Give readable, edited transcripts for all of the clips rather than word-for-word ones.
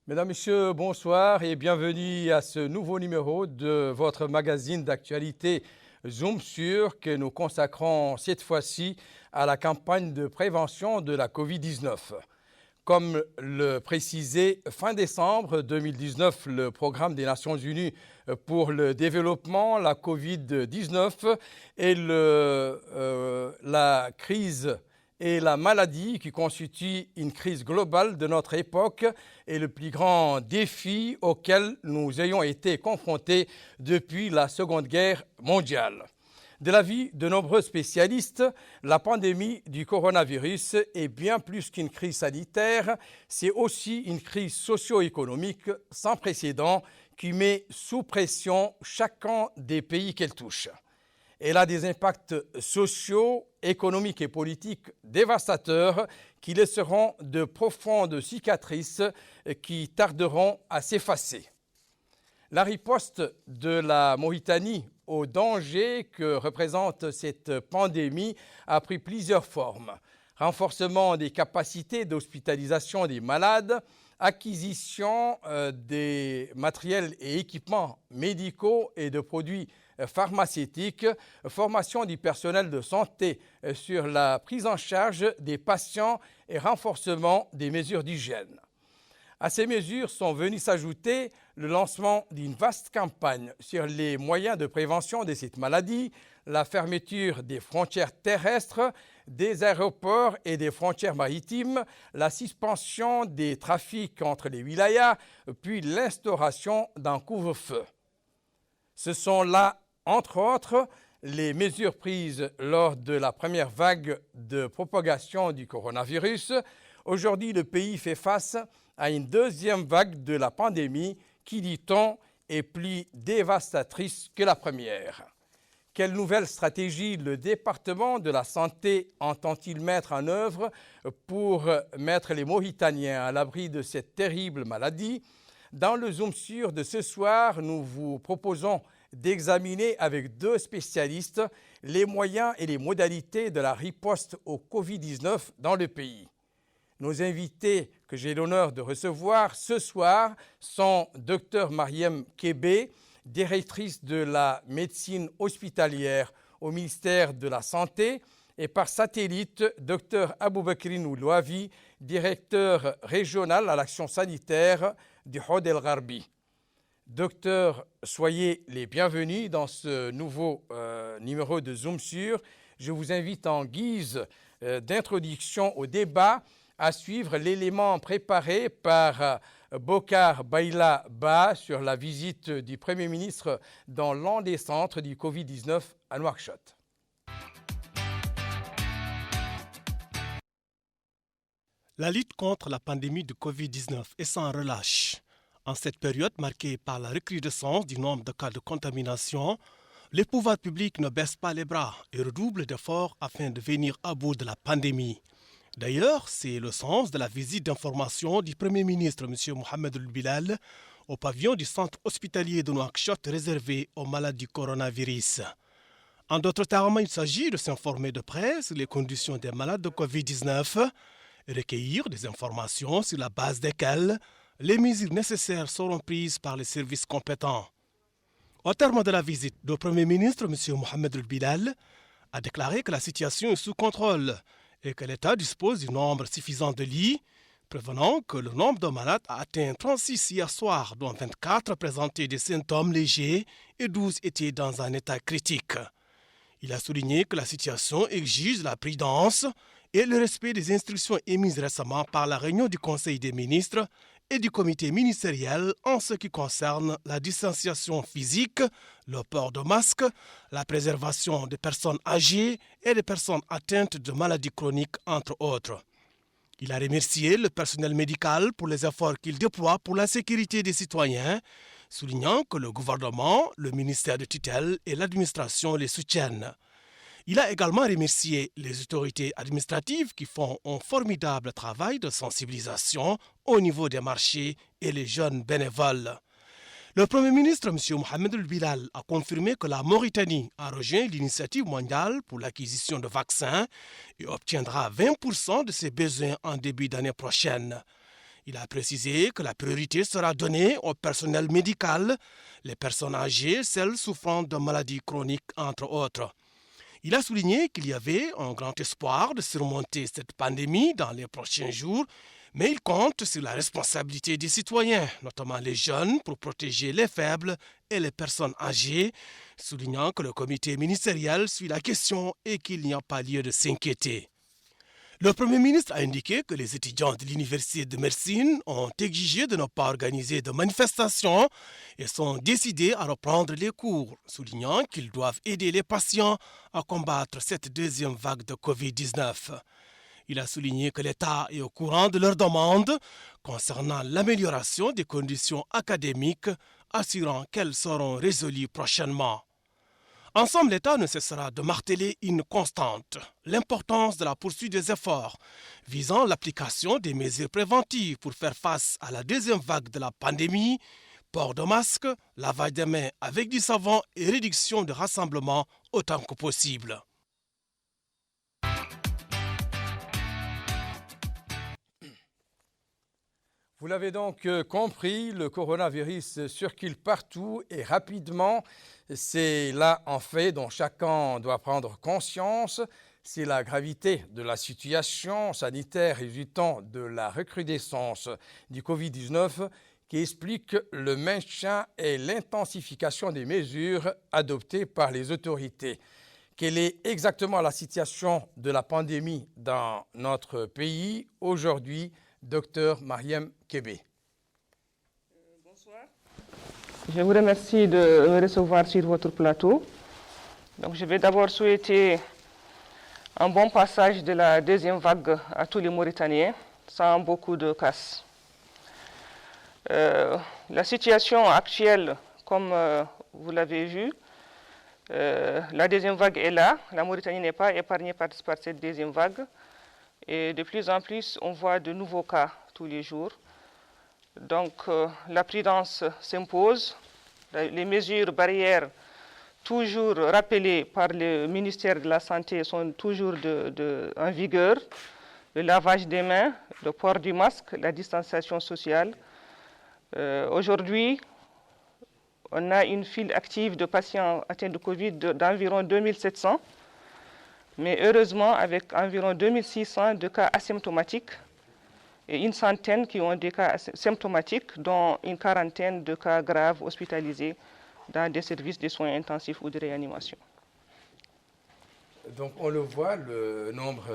Mesdames, Messieurs, bonsoir et bienvenue à ce nouveau numéro de votre magazine d'actualité Zoom sur que nous consacrons cette fois-ci à la campagne de prévention de la Covid-19. Comme le précisait fin décembre 2019 le programme des Nations Unies pour le développement, la Covid-19 et la crise et la maladie qui constitue une crise globale de notre époque est le plus grand défi auquel nous ayons été confrontés depuis la Seconde Guerre mondiale. De l'avis de nombreux spécialistes, la pandémie du coronavirus est bien plus qu'une crise sanitaire, c'est aussi une crise socio-économique sans précédent qui met sous pression chacun des pays qu'elle touche. Elle a des impacts sociaux, économiques et politiques dévastateurs qui laisseront de profondes cicatrices qui tarderont à s'effacer. La riposte de la Mauritanie au danger que représente cette pandémie a pris plusieurs formes. Renforcement des capacités d'hospitalisation des malades, acquisition des matériels et équipements médicaux et de produits pharmaceutiques, formation du personnel de santé sur la prise en charge des patients et renforcement des mesures d'hygiène. À ces mesures sont venus s'ajouter le lancement d'une vaste campagne sur les moyens de prévention de cette maladie, la fermeture des frontières terrestres, des aéroports et des frontières maritimes, la suspension des trafics entre les wilayas, puis l'instauration d'un couvre-feu. Ce sont là, entre autres, les mesures prises lors de la première vague de propagation du coronavirus. Aujourd'hui, le pays fait face à une deuxième vague de la pandémie qui, dit-on, est plus dévastatrice que la première. Quelle nouvelle stratégie le département de la santé entend-il mettre en œuvre pour mettre les Mauritaniens à l'abri de cette terrible maladie? Dans le Zoom sur de ce soir, nous vous proposons d'examiner avec deux spécialistes les moyens et les modalités de la riposte au Covid-19 dans le pays. Nos invités que j'ai l'honneur de recevoir ce soir sont Dr Mariam Kébé, directrice de la médecine hospitalière au ministère de la Santé, et par satellite, Dr Aboubakrine Oulouavi, directeur régional à l'action sanitaire du Hod El Gharbi. Docteur, soyez les bienvenus dans ce nouveau numéro de Zoom sur. Je vous invite en guise d'introduction au débat à suivre l'élément préparé par Bokar Baïla Ba sur la visite du Premier ministre dans l'un des centres du Covid-19 à Nouakchott. La lutte contre la pandémie de Covid-19 est sans relâche. En cette période marquée par la recrudescence du nombre de cas de contamination, les pouvoirs publics ne baissent pas les bras et redoublent d'efforts afin de venir à bout de la pandémie. D'ailleurs, c'est le sens de la visite d'information du Premier ministre M. Mohamed El Bilal au pavillon du centre hospitalier de Nouakchott réservé aux malades du coronavirus. En d'autres termes, il s'agit de s'informer de près sur les conditions des malades de Covid-19 et recueillir des informations sur la base desquelles les mesures nécessaires seront prises par les services compétents. Au terme de la visite, le Premier ministre M. Mohamed El Bilal a déclaré que la situation est sous contrôle et que l'État dispose du nombre suffisant de lits, prévenant que le nombre de malades a atteint 36 hier soir, dont 24 présentaient des symptômes légers et 12 étaient dans un état critique. Il a souligné que la situation exige la prudence et le respect des instructions émises récemment par la réunion du Conseil des ministres et du comité ministériel en ce qui concerne la distanciation physique, le port de masque, la préservation des personnes âgées et des personnes atteintes de maladies chroniques, entre autres. Il a remercié le personnel médical pour les efforts qu'il déploie pour la sécurité des citoyens, soulignant que le gouvernement, le ministère de tutelle et l'administration les soutiennent. Il a également remercié les autorités administratives qui font un formidable travail de sensibilisation au niveau des marchés et les jeunes bénévoles. Le Premier ministre, M. Mohamed El Bilal, a confirmé que la Mauritanie a rejoint l'initiative mondiale pour l'acquisition de vaccins et obtiendra 20% de ses besoins en début d'année prochaine. Il a précisé que la priorité sera donnée au personnel médical, les personnes âgées, celles souffrant de maladies chroniques, entre autres. Il a souligné qu'il y avait un grand espoir de surmonter cette pandémie dans les prochains jours, mais il compte sur la responsabilité des citoyens, notamment les jeunes, pour protéger les faibles et les personnes âgées, soulignant que le comité ministériel suit la question et qu'il n'y a pas lieu de s'inquiéter. Le Premier ministre a indiqué que les étudiants de l'Université de médecine ont exigé de ne pas organiser de manifestations et sont décidés à reprendre les cours, soulignant qu'ils doivent aider les patients à combattre cette deuxième vague de Covid-19. Il a souligné que l'État est au courant de leurs demandes concernant l'amélioration des conditions académiques, assurant qu'elles seront résolues prochainement. En somme, l'État ne cessera de marteler une constante, l'importance de la poursuite des efforts visant l'application des mesures préventives pour faire face à la deuxième vague de la pandémie, port de masque, lavage des mains avec du savon et réduction de rassemblements autant que possible. Vous l'avez donc compris, le coronavirus circule partout et rapidement. C'est là, en fait, dont chacun doit prendre conscience. C'est la gravité de la situation sanitaire résultant de la recrudescence du Covid-19 qui explique le maintien et l'intensification des mesures adoptées par les autorités. Quelle est exactement la situation de la pandémie dans notre pays aujourd'hui? Docteur Mariam Kébé. Bonsoir. Je vous remercie de me recevoir sur votre plateau. Donc, je vais d'abord souhaiter un bon passage de la deuxième vague à tous les Mauritaniens, sans beaucoup de casse. La situation actuelle, comme vous l'avez vu, la deuxième vague est là. La Mauritanie n'est pas épargnée par cette deuxième vague. Et de plus en plus, on voit de nouveaux cas tous les jours. Donc, la prudence s'impose. Les mesures barrières, toujours rappelées par le ministère de la Santé, sont toujours en vigueur. Le lavage des mains, le port du masque, la distanciation sociale. Aujourd'hui, on a une file active de patients atteints de Covid d'environ 2700. Mais heureusement, avec environ 2600 de cas asymptomatiques et une centaine qui ont des cas symptomatiques, dont une quarantaine de cas graves hospitalisés dans des services de soins intensifs ou de réanimation. Donc on le voit, le nombre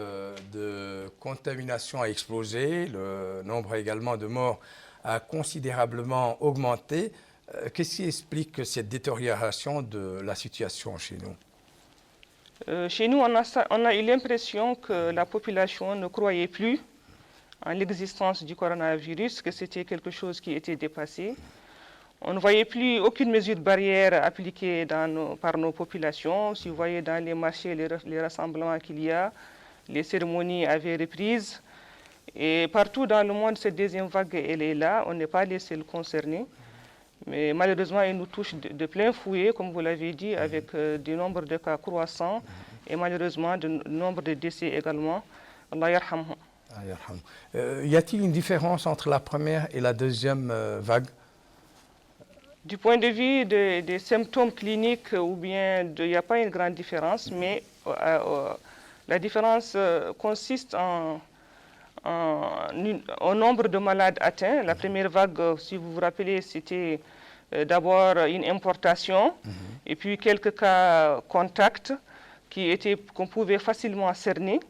de contaminations a explosé, le nombre également de morts a considérablement augmenté. Qu'est-ce qui explique cette détérioration de la situation chez nous? Chez nous, on a eu l'impression que la population ne croyait plus en l'existence du coronavirus, que c'était quelque chose qui était dépassé. On ne voyait plus aucune mesure barrière appliquée par nos populations. Si vous voyez dans les marchés, les rassemblements qu'il y a, les cérémonies avaient reprise. Et partout dans le monde, cette deuxième vague, elle est là. On n'est pas les seuls concernés. Mais malheureusement, il nous touche de plein fouet, comme vous l'avez dit, avec du nombre de cas croissants et malheureusement du nombre de décès également. Allah yarhamhum. Y a-t-il une différence entre la première et la deuxième vague? Du point de vue des symptômes cliniques, ou bien il n'y a pas une grande différence, mais la différence consiste au nombre de malades atteints. La première vague, si vous vous rappelez, c'était d'abord une importation et puis quelques cas contacts qu'on pouvait facilement cerner.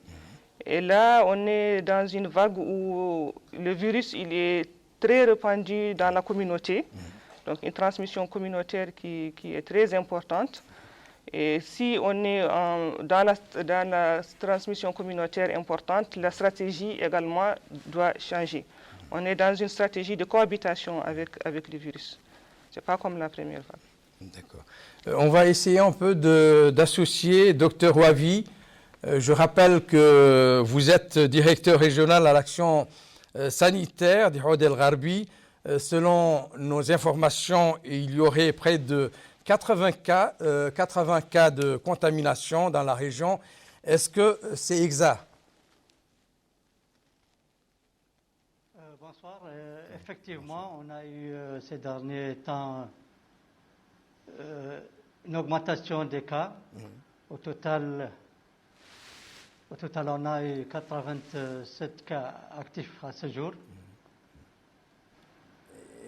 Et là, on est dans une vague où le virus il est très répandu dans la communauté. Donc une transmission communautaire qui est très importante. Et si on est dans la transmission communautaire importante, la stratégie également doit changer. On est dans une stratégie de cohabitation avec le virus. Ce n'est pas comme la première vague. D'accord. On va essayer un peu d'associer Dr Ouavi. Je rappelle que vous êtes directeur régional à l'action sanitaire d'Oud El Gharbi. Selon nos informations, il y aurait près de 80 cas de contamination dans la région. Est-ce que c'est exact? Bonsoir. Effectivement, on a eu ces derniers temps une augmentation des cas. Au total, on a eu 87 cas actifs à ce jour.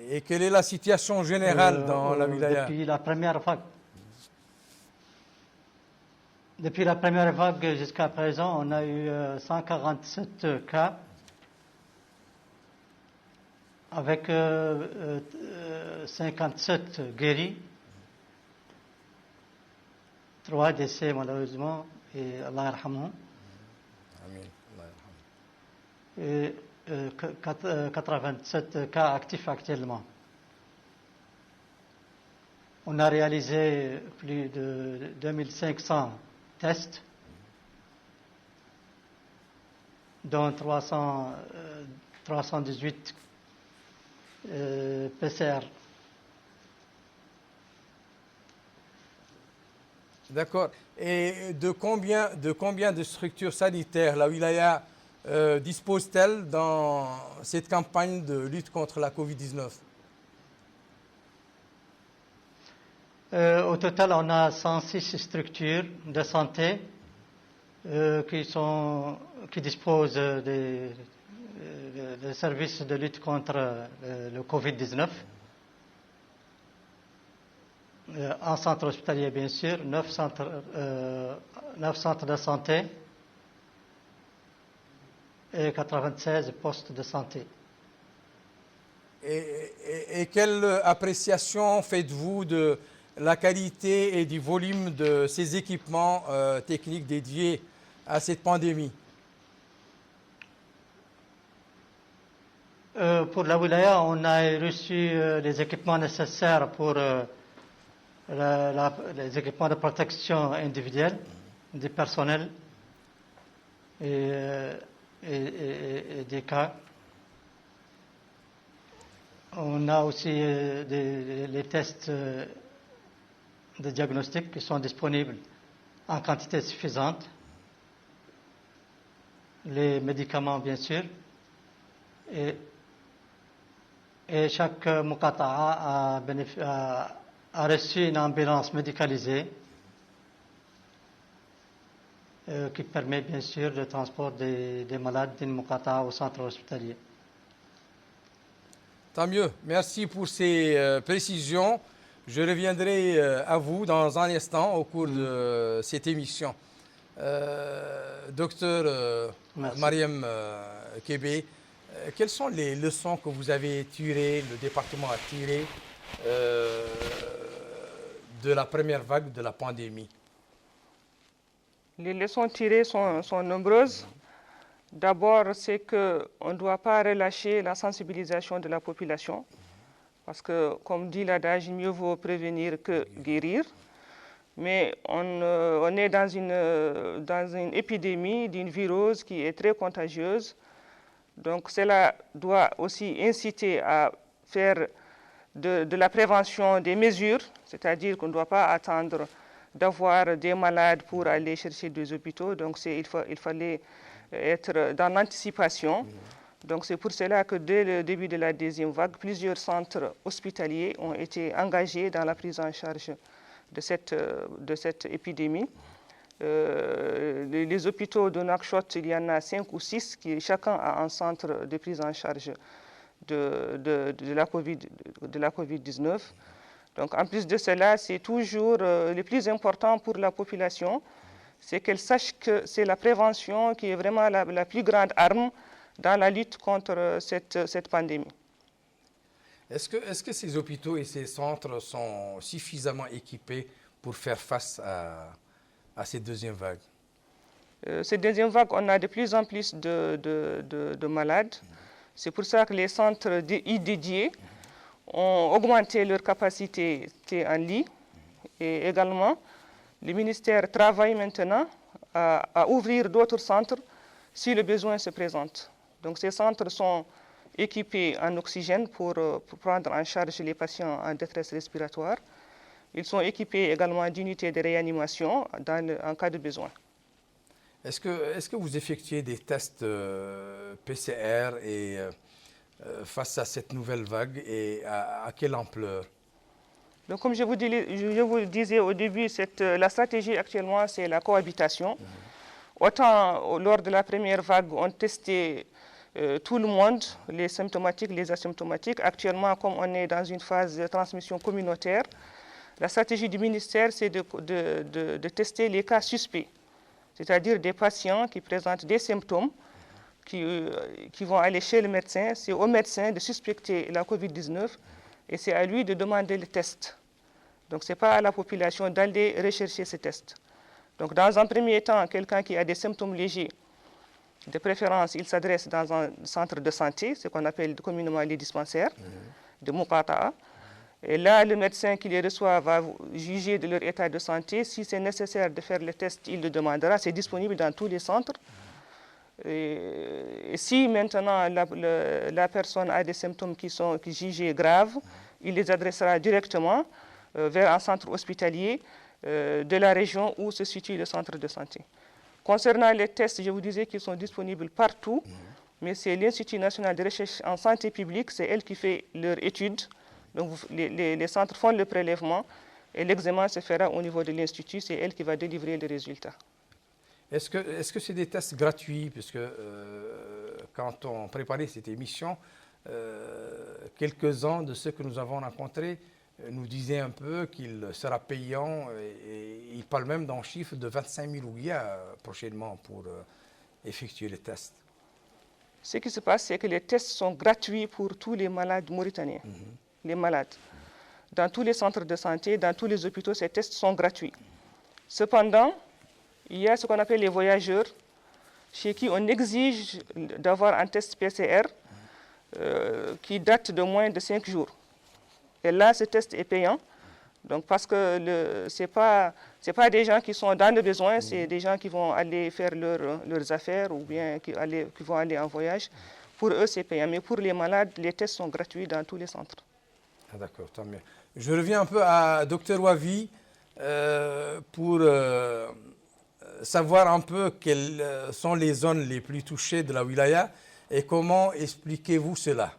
Et quelle est la situation générale dans la wilaya? Depuis la première vague jusqu'à présent, on a eu 147 cas avec 57 guéris, 3 décès malheureusement, et Allah yarhamhum. Amin. Et 87 cas actifs actuellement. On a réalisé plus de 2500 tests, dont 318 PCR. D'accord. Et de combien de structures sanitaires la wilaya dispose-t-elle dans cette campagne de lutte contre la Covid-19? Au total, on a 106 structures de santé qui disposent des services de lutte contre le Covid-19. Un centre hospitalier, bien sûr, 9 centres de santé et 96 postes de santé. Et quelle appréciation faites-vous de la qualité et du volume de ces équipements techniques dédiés à cette pandémie? Pour la wilaya, on a reçu les équipements nécessaires pour les équipements de protection individuelle du personnel et des cas. On a aussi les tests de diagnostic qui sont disponibles en quantité suffisante. Les médicaments, bien sûr. Et chaque muqata'a a reçu une ambulance médicalisée qui permet bien sûr le transport des malades d'une muqata'a au centre hospitalier. Tant mieux. Merci pour ces précisions. Je reviendrai à vous dans un instant au cours de cette émission. Docteur Mariam Kébé, quelles sont les leçons que vous avez tirées, le département a tirées de la première vague de la pandémie? Les leçons tirées sont nombreuses. D'abord, c'est qu'on ne doit pas relâcher la sensibilisation de la population, parce que, comme dit l'adage, mieux vaut prévenir que guérir. Mais on est dans une épidémie d'une virose qui est très contagieuse. Donc cela doit aussi inciter à faire de la prévention des mesures, c'est-à-dire qu'on ne doit pas attendre d'avoir des malades pour aller chercher des hôpitaux. Donc il fallait être dans l'anticipation. Donc c'est pour cela que dès le début de la deuxième vague, plusieurs centres hospitaliers ont été engagés dans la prise en charge de cette épidémie. Les hôpitaux de Nouakchott, il y en a 5 ou 6 qui chacun a un centre de prise en charge de la COVID-19. Donc en plus de cela, c'est toujours le plus important pour la population, c'est qu'elle sache que c'est la prévention qui est vraiment la plus grande arme dans la lutte contre cette pandémie. Est-ce que ces hôpitaux et ces centres sont suffisamment équipés pour faire face à cette deuxième vague? Cette deuxième vague, on a de plus en plus de malades. C'est pour ça que les centres dédiés ont augmenté leur capacité en lit. Et également, le ministère travaille maintenant à ouvrir d'autres centres si le besoin se présente. Donc ces centres sont équipés en oxygène pour prendre en charge les patients en détresse respiratoire. Ils sont équipés également d'unités de réanimation en cas de besoin. Est-ce que vous effectuez des tests PCR et face à cette nouvelle vague et à quelle ampleur? Donc, comme je vous disais au début, la stratégie actuellement, c'est la cohabitation. Autant lors de la première vague, on testait tout le monde, les symptomatiques, les asymptomatiques. Actuellement, comme on est dans une phase de transmission communautaire, la stratégie du ministère, c'est de tester les cas suspects, c'est-à-dire des patients qui présentent des symptômes, qui vont aller chez le médecin. C'est au médecin de suspecter la COVID-19 et c'est à lui de demander le test. Donc, ce n'est pas à la population d'aller rechercher ces tests. Donc, dans un premier temps, quelqu'un qui a des symptômes légers, de préférence, il s'adresse dans un centre de santé, ce qu'on appelle communément les dispensaires, de Muqata'a. Et là, le médecin qui les reçoit va juger de leur état de santé. Si c'est nécessaire de faire le test, il le demandera. C'est disponible dans tous les centres. Et si maintenant la personne a des symptômes qui sont jugés graves, il les adressera directement vers un centre hospitalier de la région où se situe le centre de santé. Concernant les tests, je vous disais qu'ils sont disponibles partout, mais c'est l'Institut national de recherche en santé publique, c'est elle qui fait leur étude. Donc les centres font le prélèvement et l'examen se fera au niveau de l'Institut, c'est elle qui va délivrer les résultats. Est-ce que c'est des tests gratuits? Puisque quand on préparait cette émission, quelques-uns de ceux que nous avons rencontrés nous disaient un peu qu'il sera payant et ils parlent même d'un chiffre de 25 000 ouïas prochainement pour effectuer les tests. Ce qui se passe, c'est que les tests sont gratuits pour tous les malades mauritaniens, les malades. Dans tous les centres de santé, dans tous les hôpitaux, ces tests sont gratuits. Cependant, il y a ce qu'on appelle les voyageurs, chez qui on exige d'avoir un test PCR qui date de moins de 5 jours. Et là, ce test est payant, donc parce que ce n'est pas des gens qui sont dans le besoin, c'est des gens qui vont aller faire leurs affaires ou bien qui vont aller en voyage. Pour eux, c'est payant. Mais pour les malades, les tests sont gratuits dans tous les centres. Ah, d'accord, tant mieux. Je reviens un peu à Dr Wavi pour savoir un peu quelles sont les zones les plus touchées de la wilaya et comment expliquez-vous cela?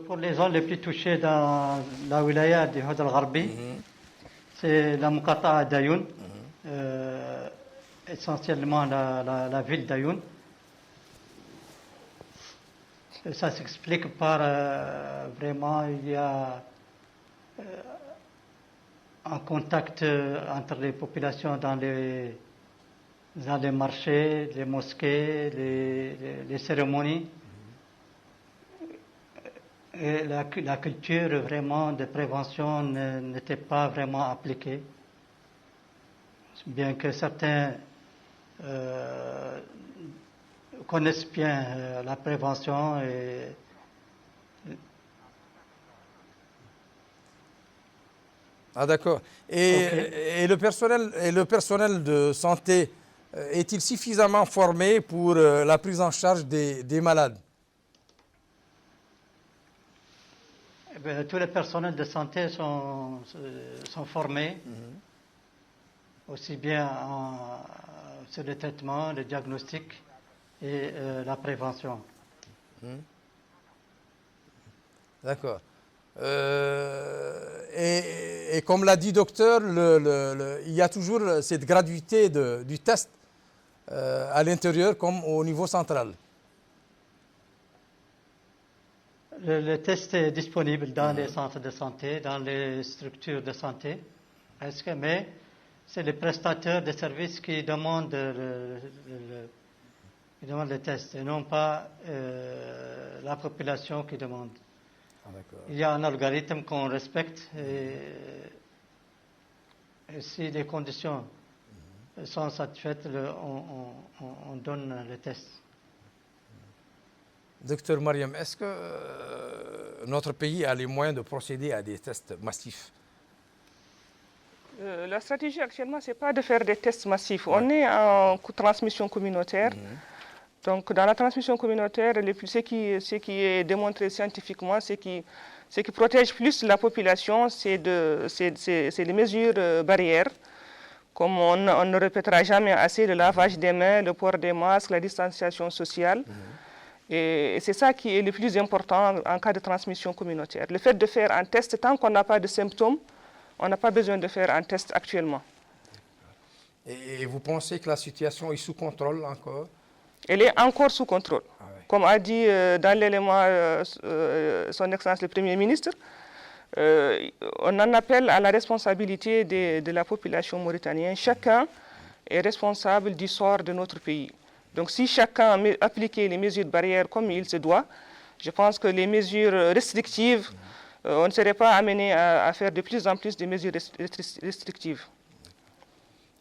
Pour les zones les plus touchées dans la wilaya du Houd al-Gharbi, c'est la Muqata'a d'Ayoun, essentiellement la ville d'Ayoun. Ça s'explique par vraiment, il y a un contact entre les populations dans les marchés, les mosquées, les cérémonies. Et la culture vraiment de prévention n'était pas vraiment appliquée. Bien que certains connaissent bien la prévention Ah, d'accord. Et le personnel de santé est-il suffisamment formé pour la prise en charge des malades? Tous les personnels de santé sont formés, aussi bien sur le traitement, le diagnostic et la prévention. D'accord. Et comme l'a dit docteur, il y a toujours cette gratuité du test à l'intérieur comme au niveau central. Le test est disponible dans les centres de santé, dans les structures de santé, mais c'est les prestataires de services qui demandent le test et non pas la population qui demande. Ah, il y a un algorithme qu'on respecte et si les conditions sont satisfaites, on donne le test. Docteur Mariam, est-ce que notre pays a les moyens de procéder à des tests massifs? La stratégie actuellement, ce n'est pas de faire des tests massifs. Ouais. On est en transmission communautaire. Donc, dans la transmission communautaire, ce qui est démontré scientifiquement, ce qui protège plus la population, c'est les mesures barrières, comme on ne répétera jamais assez, le lavage des mains, le port des masques, la distanciation sociale. Et c'est ça qui est le plus important en cas de transmission communautaire. Le fait de faire un test, tant qu'on n'a pas de symptômes, on n'a pas besoin de faire un test actuellement. Et vous pensez que la situation est sous contrôle encore? Elle est encore sous contrôle. Ah ouais. Comme a dit dans l'élément son Excellence le Premier ministre, on en appelle à la responsabilité de la population mauritanienne. Chacun est responsable du sort de notre pays. Donc si chacun appliquait les mesures barrières comme il se doit, je pense que les mesures restrictives, on ne serait pas amené à faire de plus en plus de mesures restrictives.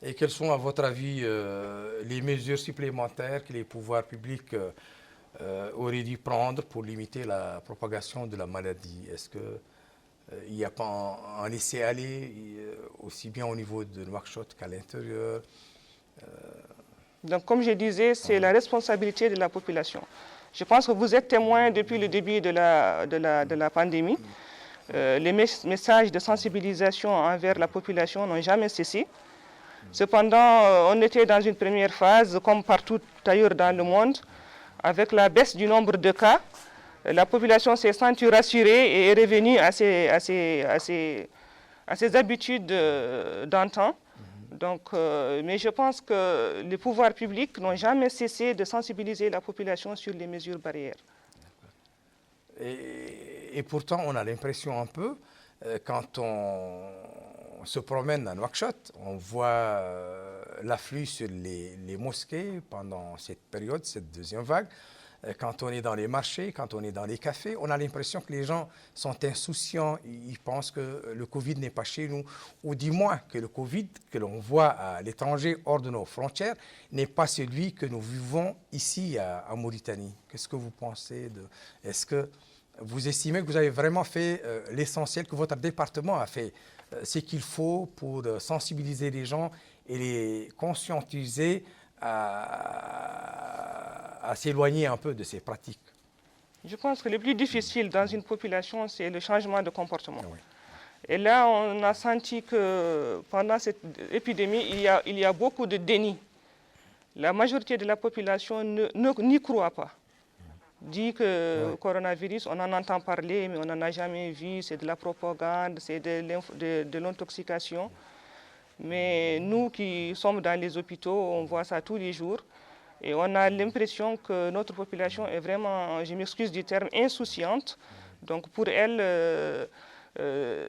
Et quelles sont, à votre avis, les mesures supplémentaires que les pouvoirs publics auraient dû prendre pour limiter la propagation de la maladie? Est-ce qu'il n'y a pas un laisser-aller, aussi bien au niveau de Nouakchott qu'à l'intérieur? Donc, comme je disais, c'est la responsabilité de la population. Je pense que vous êtes témoin depuis le début de la pandémie. Les messages de sensibilisation envers la population n'ont jamais cessé. Cependant, on était dans une première phase, comme partout ailleurs dans le monde, avec la baisse du nombre de cas. La population s'est sentie rassurée et est revenue à ses habitudes d'antan. Donc, mais je pense que les pouvoirs publics n'ont jamais cessé de sensibiliser la population sur les mesures barrières. Et pourtant, on a l'impression un peu, quand on se promène à Nouakchott, on voit l'afflux sur les mosquées pendant cette période, cette deuxième vague. Quand on est dans les marchés, quand on est dans les cafés, on a l'impression que les gens sont insouciants. Ils pensent que le Covid n'est pas chez nous, ou du moins que le Covid que l'on voit à l'étranger, hors de nos frontières, n'est pas celui que nous vivons ici en Mauritanie. Qu'est-ce que vous pensez de... Est-ce que vous estimez que vous avez vraiment fait l'essentiel, que votre département a fait ce qu'il faut pour sensibiliser les gens et les conscientiser à s'éloigner un peu de ces pratiques? Je pense que le plus difficile dans une population, c'est le changement de comportement. Oui. Et là, on a senti que pendant cette épidémie, il y a beaucoup de déni. La majorité de la population n'y croit pas. Dit que le coronavirus, on en entend parler, mais on n'en a jamais vu, c'est de la propagande, c'est de l'intoxication. Mais nous qui sommes dans les hôpitaux, on voit ça tous les jours. Et on a l'impression que notre population est vraiment, je m'excuse du terme, insouciante. Donc pour elle,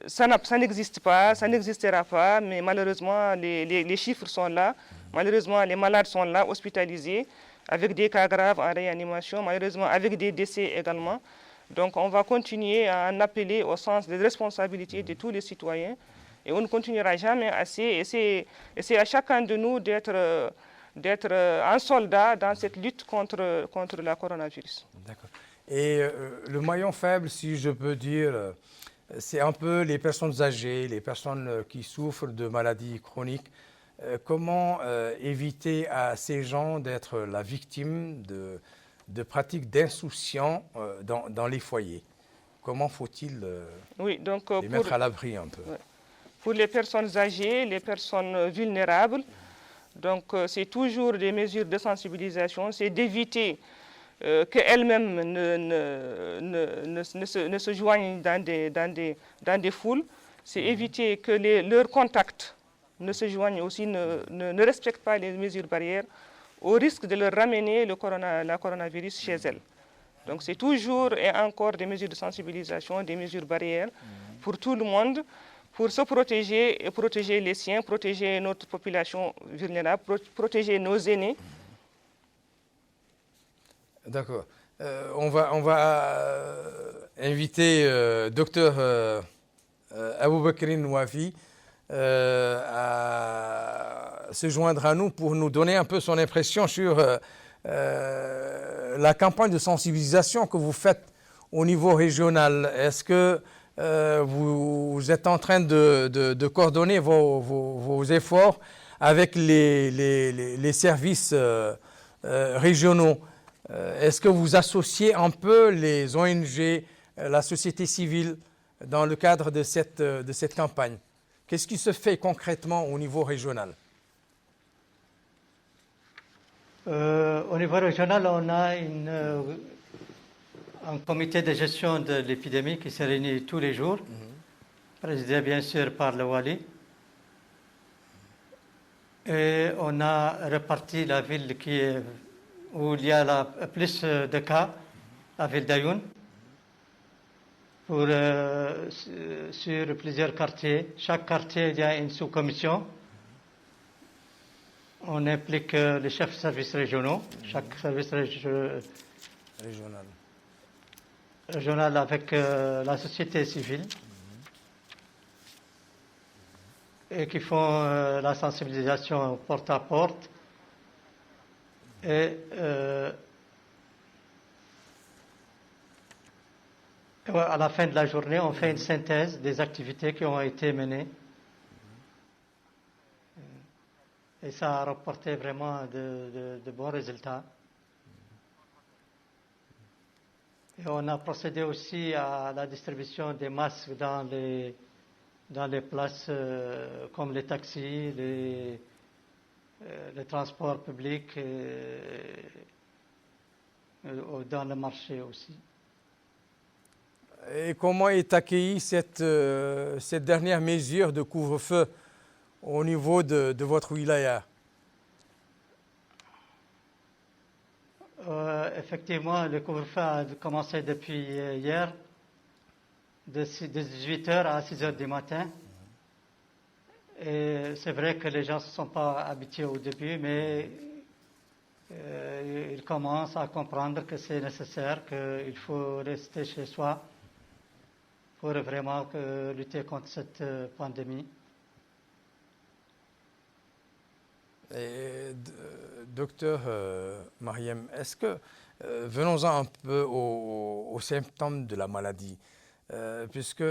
ça n'existe pas, ça n'existera pas, mais malheureusement, les chiffres sont là. Malheureusement, les malades sont là, hospitalisés, avec des cas graves en réanimation, malheureusement avec des décès également. Donc on va continuer à en appeler au sens de responsabilité de tous les citoyens. Et on ne continuera jamais assez. Et c'est à chacun de nous d'être un soldat dans cette lutte contre la coronavirus. D'accord. Et le maillon faible, si je peux dire, c'est un peu les personnes âgées, les personnes qui souffrent de maladies chroniques. Comment éviter à ces gens d'être la victime de pratiques d'insouciance dans les foyers? Comment faut-il les mettre à l'abri un peu? Pour les personnes âgées, les personnes vulnérables, donc c'est toujours des mesures de sensibilisation, c'est d'éviter qu'elles-mêmes ne se joignent dans des foules, c'est éviter que leurs contacts ne se joignent aussi, ne respectent pas les mesures barrières, au risque de leur ramener la coronavirus chez elles. Donc c'est toujours et encore des mesures de sensibilisation, des mesures barrières pour tout le monde, pour se protéger et protéger les siens, protéger notre population vulnérable, protéger nos aînés. D'accord. On va inviter docteur Aboubekri Wafi à se joindre à nous pour nous donner un peu son impression sur la campagne de sensibilisation que vous faites au niveau régional. Est-ce que vous êtes en train de coordonner vos efforts avec les services régionaux? Est-ce que vous associez un peu les ONG, la société civile dans le cadre de cette campagne? Qu'est-ce qui se fait concrètement au niveau régional? Au niveau régional, on a un comité de gestion de l'épidémie qui se réunit tous les jours, présidé bien sûr par le Wali. Et on a réparti la ville où il y a plus de cas, la ville d'Ayoun, sur plusieurs quartiers. Chaque quartier, il y a une sous-commission. On implique les chefs de services régionaux, chaque service régional avec la société civile, et qui font la sensibilisation porte à porte. Et à la fin de la journée, on fait une synthèse des activités qui ont été menées. Et ça a rapporté vraiment de bons résultats. Et on a procédé aussi à la distribution des masques dans les places comme les taxis, les transports publics, dans le marché aussi. Et comment est accueillie cette dernière mesure de couvre-feu au niveau de votre wilaya? Effectivement, le couvre-feu a commencé depuis hier, de 18h à 6h du matin. Et c'est vrai que les gens ne se sont pas habitués au début, mais ils commencent à comprendre que c'est nécessaire, qu'il faut rester chez soi pour vraiment lutter contre cette pandémie. Et, docteur Mariam, est-ce que, venons-en un peu aux symptômes de la maladie, puisque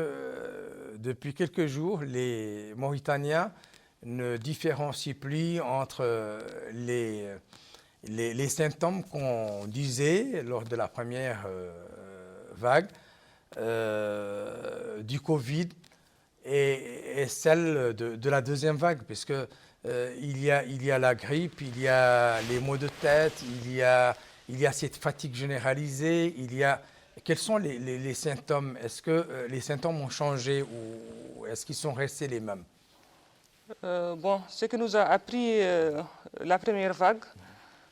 depuis quelques jours, les Mauritaniens ne différencient plus entre les symptômes qu'on disait lors de la première vague du Covid et celle de la deuxième vague, puisque il y a la grippe, il y a les maux de tête, il y a cette fatigue généralisée, Quels sont les symptômes? Est-ce que les symptômes ont changé ou est-ce qu'ils sont restés les mêmes? Ce que nous a appris la première vague,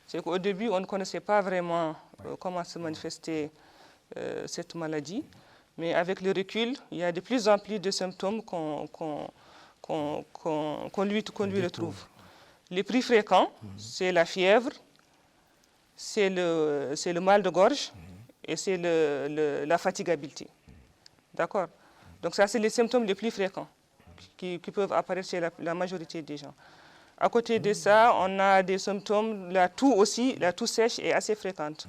c'est qu'au début, on ne connaissait pas vraiment comment se manifestait cette maladie. Mais avec le recul, il y a de plus en plus de symptômes qu'on lui retrouve. Les plus fréquents, c'est la fièvre, c'est le mal de gorge et c'est la fatigabilité. D'accord? Donc ça, c'est les symptômes les plus fréquents qui peuvent apparaître chez la majorité des gens. À côté de ça, on a des symptômes, la toux aussi, la toux sèche est assez fréquente.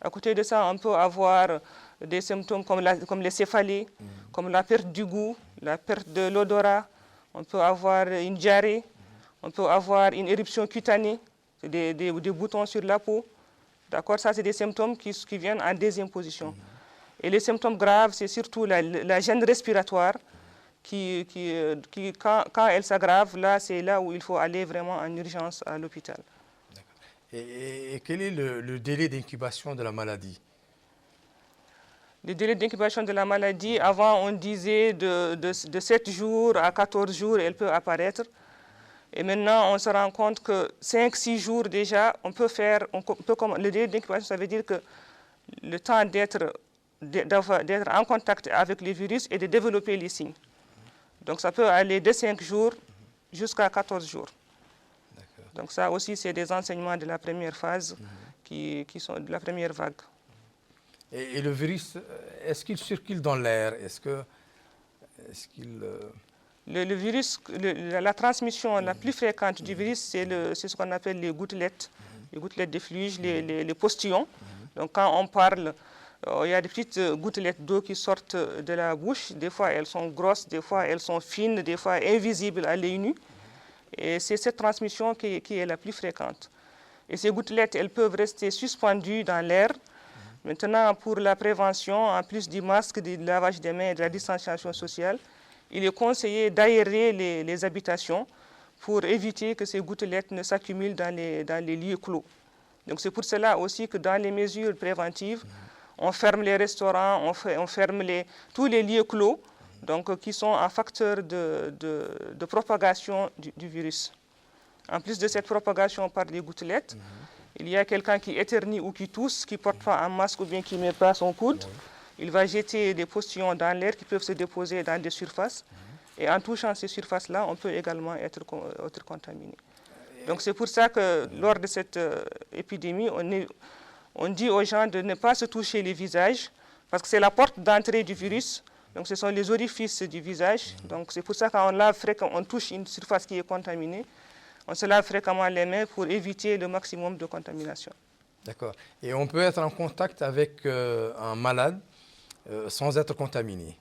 À côté de ça, on peut avoir des symptômes comme les céphalées, comme la perte du goût, la perte de l'odorat. On peut avoir une diarrhée, on peut avoir une éruption cutanée, des boutons sur la peau. D'accord, ça, c'est des symptômes qui viennent en deuxième position. Et les symptômes graves, c'est surtout la gêne respiratoire qui quand elle s'aggrave, là, c'est là où il faut aller vraiment en urgence à l'hôpital. Et quel est le délai d'incubation de la maladie? Le délai d'incubation de la maladie, avant, on disait de 7 jours à 14 jours, elle peut apparaître. Et maintenant, on se rend compte que 5-6 jours déjà, le délai d'incubation, ça veut dire que le temps d'être en contact avec le virus et de développer les signes. Donc ça peut aller de 5 jours jusqu'à 14 jours. Donc ça aussi, c'est des enseignements de la première phase qui sont de la première vague. Et le virus, est-ce qu'il circule dans l'air? Le virus, la transmission la plus fréquente du virus, c'est ce qu'on appelle les gouttelettes de fluide, les postillons. Donc quand on parle, il y a des petites gouttelettes d'eau qui sortent de la bouche. Des fois, elles sont grosses, des fois, elles sont fines, des fois invisibles à l'œil nu. Et c'est cette transmission qui est la plus fréquente. Et ces gouttelettes, elles peuvent rester suspendues dans l'air. Maintenant, pour la prévention, en plus du masque, du lavage des mains et de la distanciation sociale, il est conseillé d'aérer les habitations pour éviter que ces gouttelettes ne s'accumulent dans les lieux clos. Donc c'est pour cela aussi que dans les mesures préventives, on ferme les restaurants, on ferme tous les lieux clos, donc, qui sont un facteur de propagation du virus. En plus de cette propagation par les gouttelettes, il y a quelqu'un qui éternue ou qui tousse, qui ne porte pas un masque ou bien qui ne met pas son coude. Il va jeter des postillons dans l'air qui peuvent se déposer dans des surfaces. Et en touchant ces surfaces-là, on peut également être contaminé. Donc c'est pour ça que lors de cette épidémie, on dit aux gens de ne pas se toucher les visages, parce que c'est la porte d'entrée du virus. Donc ce sont les orifices du visage. Donc c'est pour ça que quand on touche une surface qui est contaminée, on se lave fréquemment les mains pour éviter le maximum de contamination. D'accord. Et on peut être en contact avec un malade sans être contaminé.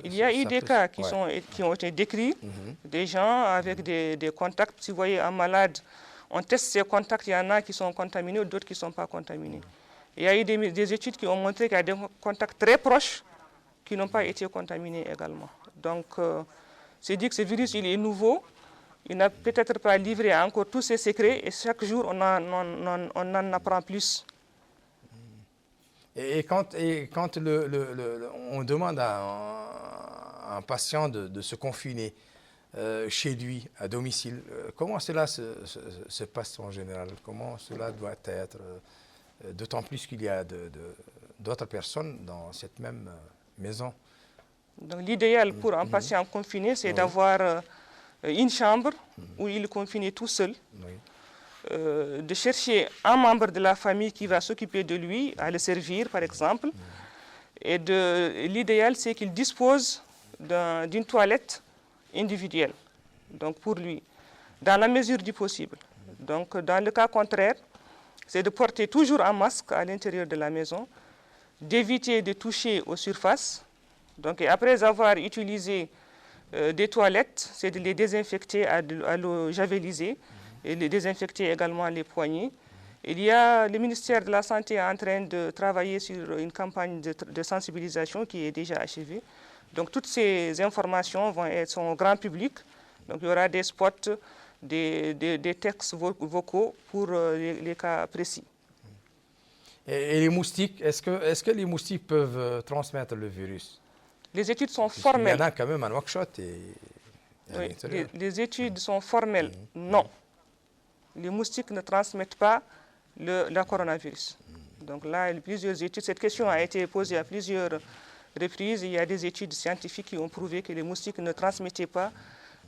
Il y a eu des cas qui ont été décrits, des gens avec des contacts. Si vous voyez un malade, on teste ses contacts, il y en a qui sont contaminés, d'autres qui ne sont pas contaminés. Il y a eu des études qui ont montré qu'il y a des contacts très proches qui n'ont pas été contaminés également. Donc, c'est dit que ce virus, il est nouveau. Il n'a peut-être pas livré encore tous ses secrets et chaque jour, on en apprend plus. Et quand on demande à un patient de se confiner chez lui, à domicile, comment cela se passe en général? Comment cela doit être? D'autant plus qu'il y a d'autres personnes dans cette même maison. Donc l'idéal pour un patient confiné, c'est d'avoir une chambre où il est confiné tout seul, de chercher un membre de la famille qui va s'occuper de lui, à le servir par exemple. Et l'idéal, c'est qu'il dispose d'une toilette individuelle, donc pour lui, dans la mesure du possible. Donc dans le cas contraire, c'est de porter toujours un masque à l'intérieur de la maison, d'éviter de toucher aux surfaces. Donc, et après avoir utilisé des toilettes, c'est de les désinfecter à l'eau javelisée et de désinfecter également les poignées. Le ministère de la Santé est en train de travailler sur une campagne de sensibilisation qui est déjà achevée. Donc toutes ces informations sont au grand public. Donc il y aura des spots, des textes vocaux pour les cas précis. Et les moustiques, est-ce que les moustiques peuvent transmettre le virus? Les études sont formelles. Il y en a quand même un workshop. Oui, les études sont formelles. Non. Les moustiques ne transmettent pas le coronavirus. Donc là, il y a plusieurs études. Cette question a été posée à plusieurs reprises. Il y a des études scientifiques qui ont prouvé que les moustiques ne transmettaient pas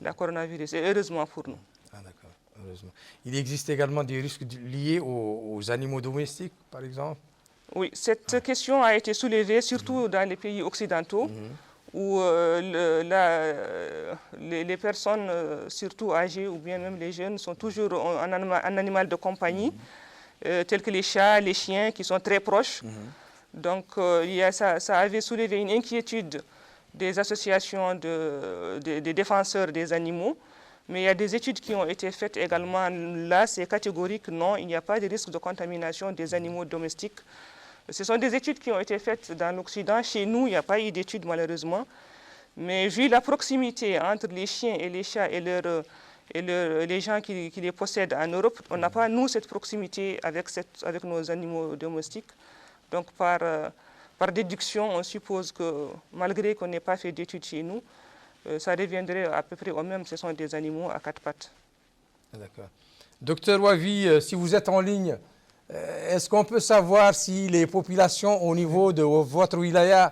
le coronavirus. Et heureusement pour nous. Ah, d'accord. Heureusement. Il existe également des risques liés aux animaux domestiques, par exemple? Oui, cette question a été soulevée surtout dans les pays occidentaux où les personnes, surtout âgées ou bien même les jeunes, sont toujours un animal de compagnie, tels que les chats, les chiens qui sont très proches. Donc ça avait soulevé une inquiétude des associations des défenseurs des animaux. Mais il y a des études qui ont été faites également. Là, c'est catégorique, non, il n'y a pas de risque de contamination des animaux domestiques. Ce sont des études qui ont été faites dans l'Occident. Chez nous, il n'y a pas eu d'études malheureusement. Mais vu la proximité entre les chiens et les chats et les gens qui les possèdent en Europe, on n'a pas, nous, cette proximité avec nos animaux domestiques. Donc, par déduction, on suppose que malgré qu'on n'ait pas fait d'études chez nous, ça reviendrait à peu près au même, ce sont des animaux à quatre pattes. D'accord. Docteur Wavi, si vous êtes en ligne, est-ce qu'on peut savoir si les populations au niveau de votre wilaya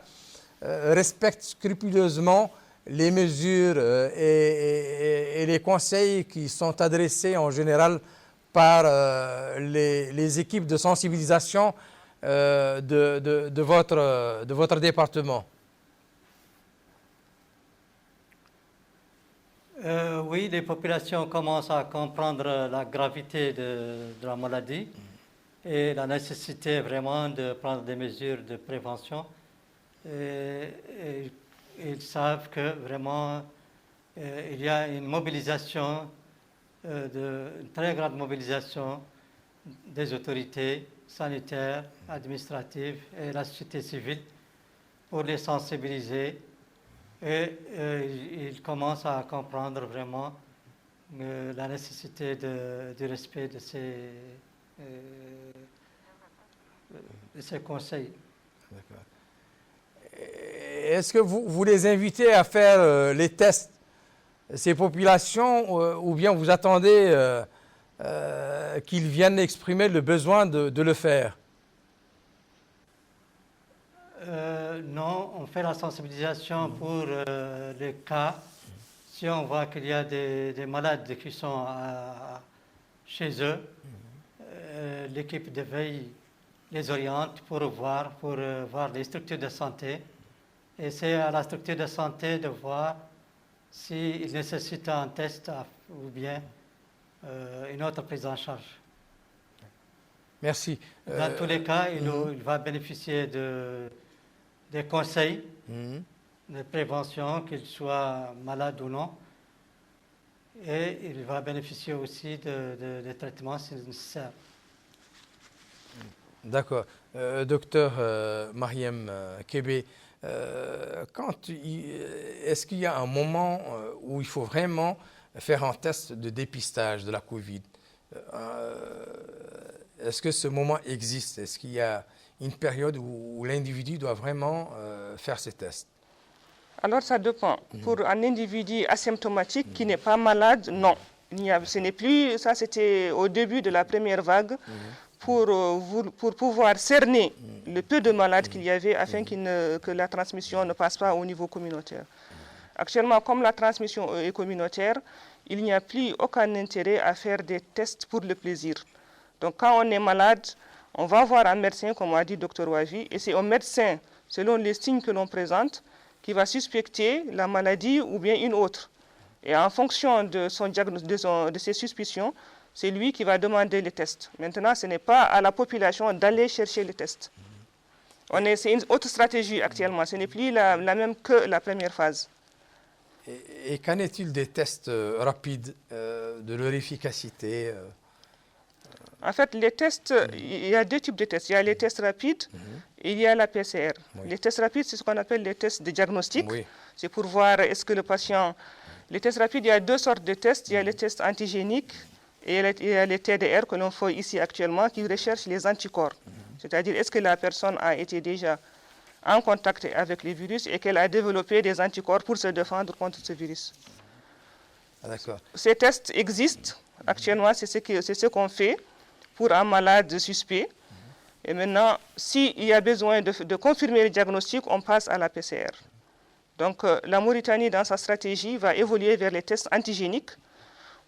respectent scrupuleusement les mesures et les conseils qui sont adressés en général par les équipes de sensibilisation de votre département? Oui, les populations commencent à comprendre la gravité de la maladie et la nécessité vraiment de prendre des mesures de prévention. Et ils savent que vraiment il y a une mobilisation, une très grande mobilisation des autorités sanitaires, administratives et la société civile pour les sensibiliser. Et ils commencent à comprendre vraiment la nécessité du respect de ces ces conseils. D'accord. Est-ce que vous les invitez à faire les tests, ces populations, ou bien vous attendez qu'ils viennent exprimer le besoin de le faire? Non, on fait la sensibilisation pour les cas. Si on voit qu'il y a des malades qui sont chez eux, l'équipe de veille les oriente pour voir les structures de santé. Et c'est à la structure de santé de voir s'il nécessite un test ou bien une autre prise en charge. Merci. Dans tous les cas, il va bénéficier des conseils de prévention, qu'il soit malade ou non. Et il va bénéficier aussi de traitements si nécessaire. D'accord. Docteur Mariam Kébé, est-ce qu'il y a un moment où il faut vraiment faire un test de dépistage de la Covid? Est-ce que ce moment existe? Est-ce qu'il y a une période où l'individu doit vraiment faire ces tests? Alors ça dépend. Pour un individu asymptomatique qui n'est pas malade, non. Ce n'est plus, ça c'était au début de la première vague, pour pouvoir cerner le peu de malades qu'il y avait afin que la transmission ne passe pas au niveau communautaire. Actuellement, comme la transmission est communautaire, il n'y a plus aucun intérêt à faire des tests pour le plaisir. Donc quand on est malade, on va voir un médecin, comme a dit Dr Wavi, et c'est au médecin, selon les signes que l'on présente, qui va suspecter la maladie ou bien une autre. Et en fonction de ses suspicions, c'est lui qui va demander les tests. Maintenant, ce n'est pas à la population d'aller chercher les tests. C'est une autre stratégie actuellement, ce n'est plus la même que la première phase. Et qu'en est-il des tests rapides, de leur efficacité? En fait, les tests, il y a deux types de tests. Il y a les tests rapides et il y a la PCR. Oui. Les tests rapides, c'est ce qu'on appelle les tests de diagnostic. Oui. C'est pour voir est-ce que le patient... Les tests rapides, il y a deux sortes de tests. Il y a les tests antigéniques et il y a les TDR que l'on fait ici actuellement qui recherchent les anticorps. C'est-à-dire est-ce que la personne a été déjà en contact avec le virus et qu'elle a développé des anticorps pour se défendre contre ce virus. Ah, d'accord. Ces tests existent. Actuellement, c'est ce qu'on fait pour un malade suspect. Et maintenant, s'il y a besoin de confirmer le diagnostic, on passe à la PCR. Donc, la Mauritanie, dans sa stratégie, va évoluer vers les tests antigéniques,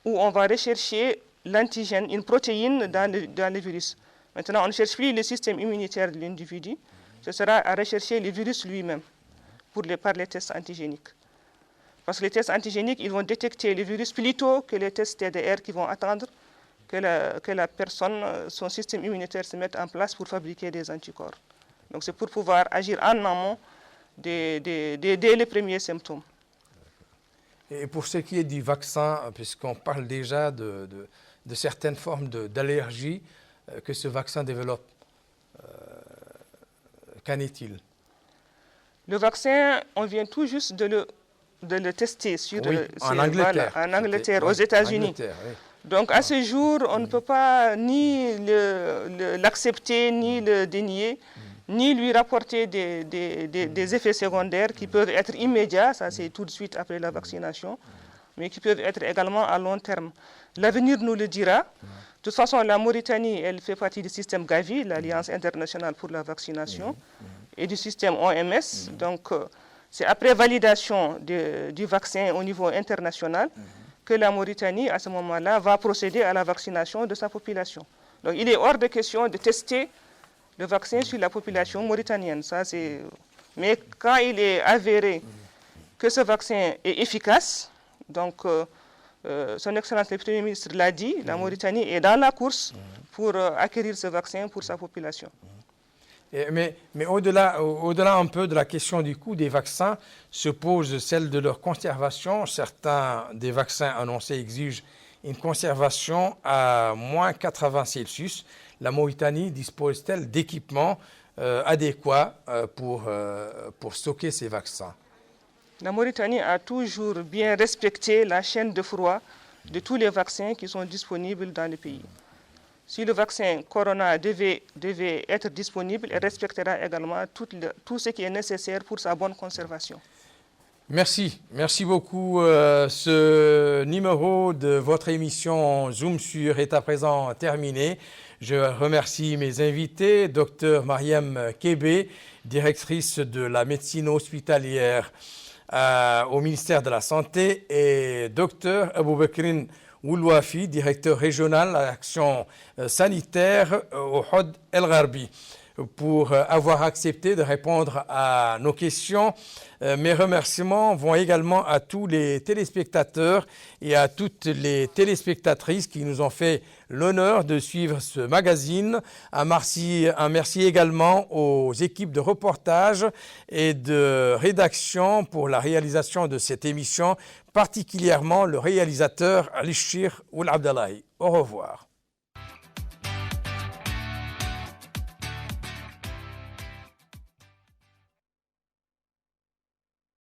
où on va rechercher l'antigène, une protéine dans le virus. Maintenant, on ne cherche plus le système immunitaire de l'individu, ce sera à rechercher le virus lui-même par les tests antigéniques. Parce que les tests antigéniques, ils vont détecter le virus plus tôt que les tests TDR qui vont attendre que la personne, son système immunitaire se mette en place pour fabriquer des anticorps. Donc c'est pour pouvoir agir en amont dès les premiers symptômes. Et pour ce qui est du vaccin, puisqu'on parle déjà de certaines formes d'allergie que ce vaccin développe, qu'en est-il? Le vaccin, on vient tout juste de le tester en Angleterre, en Angleterre, aux États-Unis. Oui. Donc à ce jour, on ne peut pas ni l'accepter, ni le dénier, ni lui rapporter des effets secondaires qui peuvent être immédiats, ça c'est tout de suite après la vaccination, mais qui peuvent être également à long terme. L'avenir nous le dira. De toute façon, la Mauritanie, elle fait partie du système Gavi, l'Alliance internationale pour la vaccination, et du système OMS. Donc c'est après validation du vaccin au niveau international que la Mauritanie, à ce moment-là, va procéder à la vaccination de sa population. Donc il est hors de question de tester le vaccin sur la population mauritanienne. Mais quand il est avéré que ce vaccin est efficace, donc son Excellence le Premier ministre l'a dit, la Mauritanie est dans la course pour acquérir ce vaccin pour sa population. Mais au-delà un peu de la question du coût des vaccins, se pose celle de leur conservation. Certains des vaccins annoncés exigent une conservation à moins 80 Celsius. La Mauritanie dispose-t-elle d'équipements adéquats pour stocker ces vaccins? La Mauritanie a toujours bien respecté la chaîne de froid de tous les vaccins qui sont disponibles dans le pays. Si le vaccin Corona devait être disponible, il respectera également tout ce qui est nécessaire pour sa bonne conservation. Merci beaucoup. Ce numéro de votre émission Zoom sur est à présent terminé. Je remercie mes invités, Dr Mariam Kébé, directrice de la médecine hospitalière au ministère de la Santé, et Dr Aboubekrin Oulouafi, directeur régional à l'action sanitaire au Hod El Gharbi, pour avoir accepté de répondre à nos questions. Mes remerciements vont également à tous les téléspectateurs et à toutes les téléspectatrices qui nous ont fait l'honneur de suivre ce magazine. Un merci également aux équipes de reportage et de rédaction pour la réalisation de cette émission, particulièrement le réalisateur Alishir Oul Abdallahi. Au revoir.